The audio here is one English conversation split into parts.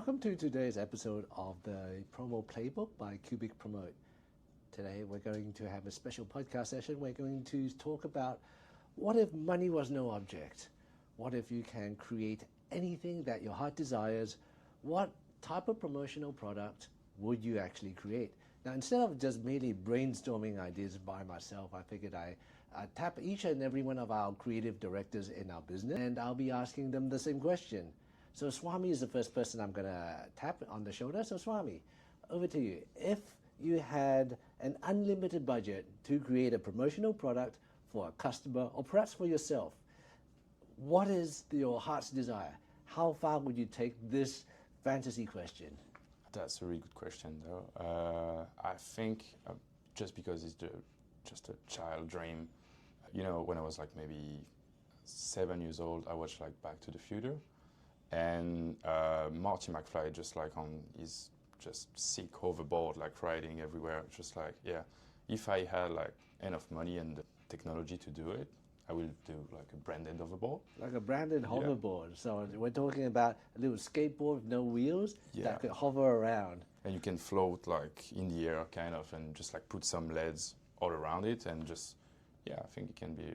Welcome to today's episode of the Promo Playbook by Cubic Promote. Today we're going to have a special podcast session. We're going to talk about what if money was no object? What if you can create anything that your heart desires? What type of promotional product would you actually create? Now, instead of just merely brainstorming ideas by myself, I figured I tap each and every one of our creative directors in our business, and I'll be asking them the same question. So Swami is the first person I'm going to tap on the shoulder. So Swami, over to you. If you had an unlimited budget to create a promotional product for a customer or perhaps for yourself, what is your heart's desire? How far would you take this fantasy question? That's a really good question, though. I think just because it's just a child dream, when I was like maybe 7 years old, I watched like Back to the Future. And Marty McFly is just sick hoverboard, like riding everywhere. Just like, yeah, if I had like enough money and the technology to do it, I will do like a branded hoverboard. Like a branded hoverboard. Yeah. So we're talking about a little skateboard with no wheels that could hover around. And you can float like in the air kind of and just like put some LEDs all around it and just, I think it can be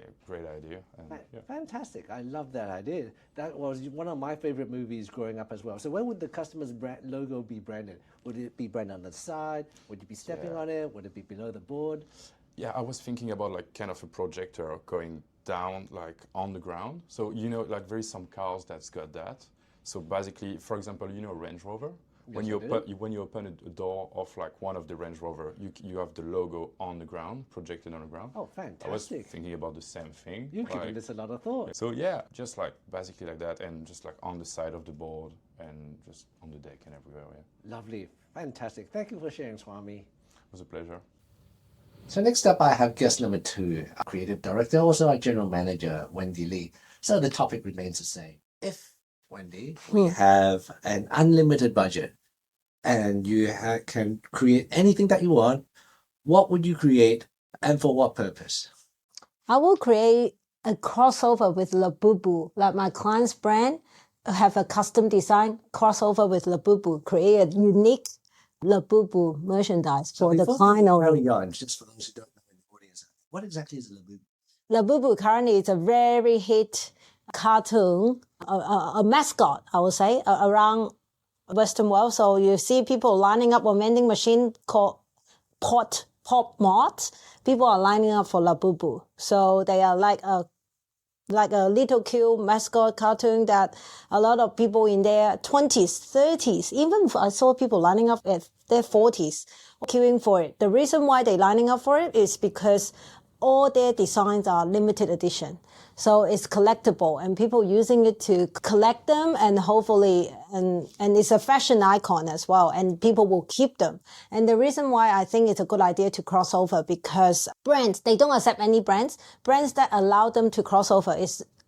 a great idea. And, Fantastic. I love that idea. That was one of my favorite movies growing up as well. So where would the customer's logo be branded? Would it be branded on the side? Would you be stepping on it? Would it be below the board? Yeah, I was thinking about like kind of a projector going down like on the ground. So, like there is some cars that's got that. So basically, for example, Range Rover. Yes, when you open a door of like one of the Range Rover, you have the logo on the ground, projected on the ground. Oh, fantastic. I was thinking about the same thing. You've given this a lot of thought. So just like basically like that and just like on the side of the board and just on the deck and everywhere. Yeah. Lovely. Fantastic. Thank you for sharing, Swami. It was a pleasure. So next up, I have guest number 2, our creative director, also our general manager, Wendy Lee. So the topic remains the same. If, Wendy, we have an unlimited budget and you can create anything that you want, what would you create and for what purpose? I will create a crossover with Labubu, like my client's brand, have a custom design crossover with Labubu, create a unique Labubu merchandise for the client only. Just for those who don't know in the audience, what exactly is Labubu? Labubu currently is a very hit cartoon, a mascot, I would say, around Western world. So you see people lining up a vending machine called Pop Mart. People are lining up for Labubu. So they are like a little cute mascot cartoon that a lot of people in their 20s, 30s, even I saw people lining up at their 40s queuing for it. The reason why they're lining up for it is because all their designs are limited edition. So it's collectible and people using it to collect them and hopefully, and it's a fashion icon as well and people will keep them. And the reason why I think it's a good idea to cross over because brands, they don't accept any brands. Brands that allow them to cross over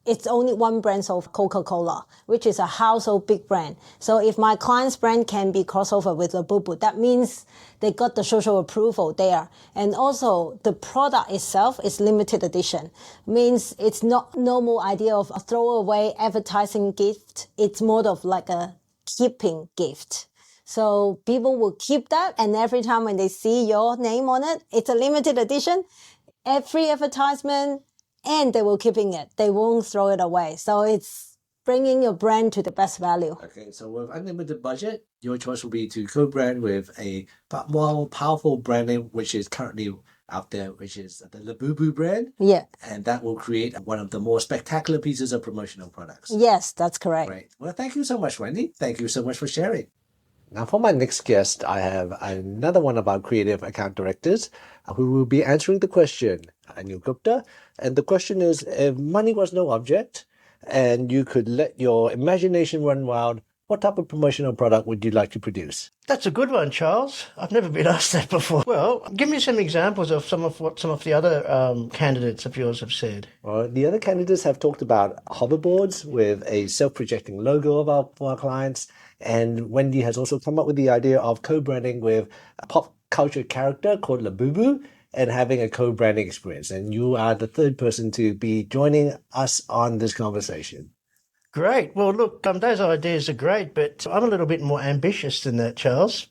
it's only one brand of Coca-Cola, which is a household big brand. So if my client's brand can be crossover with Labubu, that means they got the social approval there. And also the product itself is limited edition. Means it's not normal idea of a throwaway advertising gift. It's more of like a keeping gift. So people will keep that and every time when they see your name on it, it's a limited edition. Every advertisement, and they will keeping it. They won't throw it away. So it's bringing your brand to the best value. Okay, so with unlimited budget, your choice will be to co-brand with a more powerful branding, which is currently out there, which is the Labubu brand. Yeah. And that will create one of the more spectacular pieces of promotional products. Yes, that's correct. Great. Well, thank you so much, Wendy. Thank you so much for sharing. Now, for my next guest, I have another one of our creative account directors who will be answering the question, Anil Gupta. And the question is, if money was no object and you could let your imagination run wild, what type of promotional product would you like to produce? That's a good one, Charles. I've never been asked that before. Well, give me some examples of some of the other candidates of yours have said. Well, the other candidates have talked about hoverboards with a self-projecting logo for our clients. And Wendy has also come up with the idea of co-branding with a pop culture character called Labubu and having a co-branding experience. And you are the third person to be joining us on this conversation. Great. Well, look, those ideas are great, but I'm a little bit more ambitious than that, Charles.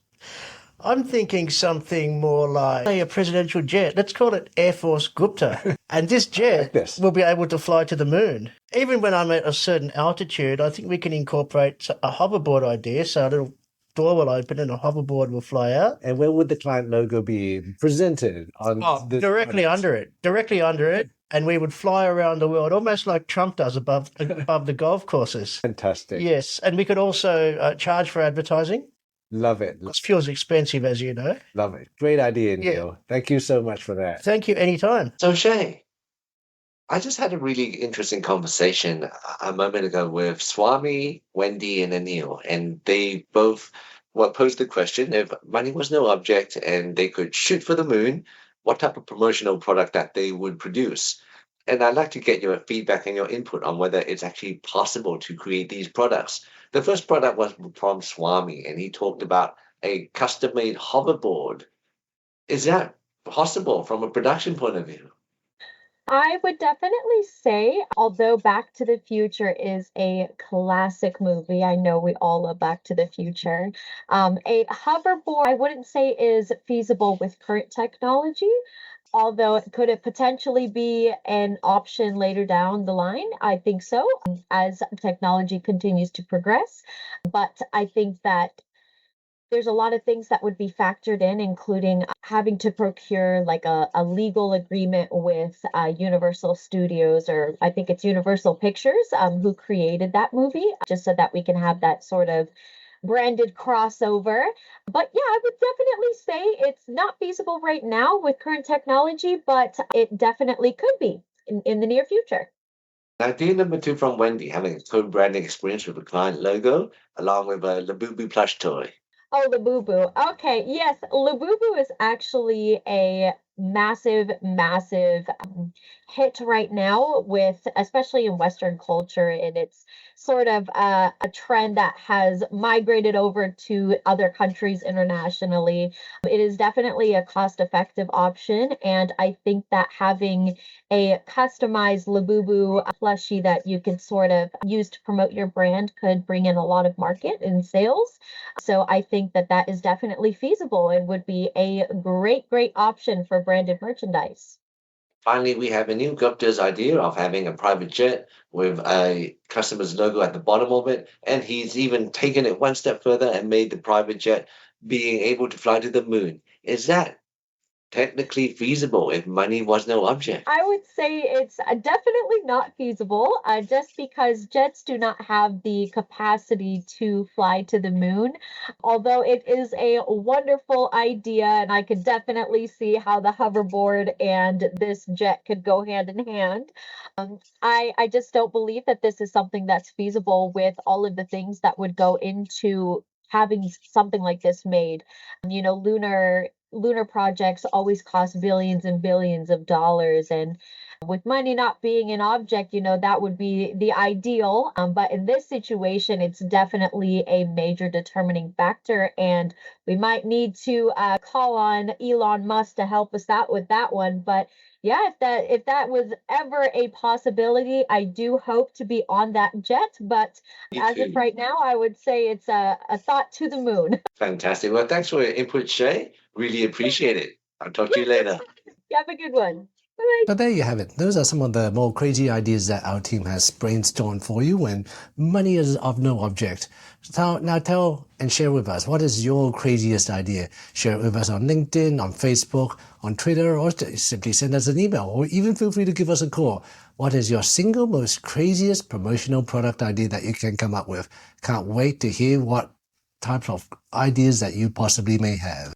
I'm thinking something more like a presidential jet. Let's call it Air Force Gupta. And this jet this. will be able to fly to the moon. Even when I'm at a certain altitude, I think we can incorporate a hoverboard idea. So a little door will open and a hoverboard will fly out. And where would the client logo be presented on the Directly under it. Directly under it. And we would fly around the world, almost like Trump does above the golf courses. Fantastic. Yes. And we could also charge for advertising. Love it. Because fuel's expensive, as you know. Love it. Great idea, Neil. Thank you so much for that. Thank you. Anytime. So, Shay, I just had a really interesting conversation a moment ago with Swami, Wendy, and Anil, and they both posed the question: if money was no object and they could shoot for the moon, what type of promotional product that they would produce? And I'd like to get your feedback and your input on whether it's actually possible to create these products. The first product was from Swami, and he talked about a custom-made hoverboard. Is that possible from a production point of view? I would definitely say, although Back to the Future is a classic movie, I know we all love Back to the Future. A hoverboard, I wouldn't say is feasible with current technology, although could it potentially be an option later down the line? I think so, as technology continues to progress. But I think that there's a lot of things that would be factored in, including having to procure like a legal agreement with Universal Studios, or I think it's Universal Pictures, who created that movie, just so that we can have that sort of branded crossover. But yeah, I would definitely say it's not feasible right now with current technology, but it definitely could be in the near future. Idea number two from Wendy, having a co-branding experience with a client logo along with a Labubu plush toy. Oh, Labubu. Okay, yes, Labubu is actually a massive, massive hit right now, with especially in Western culture, and it's sort of a trend that has migrated over to other countries internationally. It is definitely a cost-effective option, and I think that having a customized Labubu plushie that you can sort of use to promote your brand could bring in a lot of market and sales. So I think that that is definitely feasible and would be a great, great option for branded merchandise. Finally, we have Anil Gupta's idea of having a private jet with a customer's logo at the bottom of it, and he's even taken it one step further and made the private jet being able to fly to the moon. Is that technically feasible if money was no object? I would say it's definitely not feasible, just because jets do not have the capacity to fly to the moon. Although it is a wonderful idea, and I could definitely see how the hoverboard and this jet could go hand in hand. I just don't believe that this is something that's feasible with all of the things that would go into having something like this made. Lunar projects always cost billions and billions of dollars, and with money not being an object, that would be the ideal. But in this situation, it's definitely a major determining factor, and we might need to call on Elon Musk to help us out with that one. But yeah, if that was ever a possibility, I do hope to be on that jet. But as of right now, I would say it's a thought to the moon. Fantastic. Well, thanks for your input, Shay. Really appreciate it. I'll talk to you later. You have a good one. Bye-bye. So there you have it. Those are some of the more crazy ideas that our team has brainstormed for you when money is of no object. So now tell and share with us, what is your craziest idea? Share it with us on LinkedIn, on Facebook, on Twitter, or simply send us an email, or even feel free to give us a call. What is your single most craziest promotional product idea that you can come up with? Can't wait to hear what types of ideas that you possibly may have.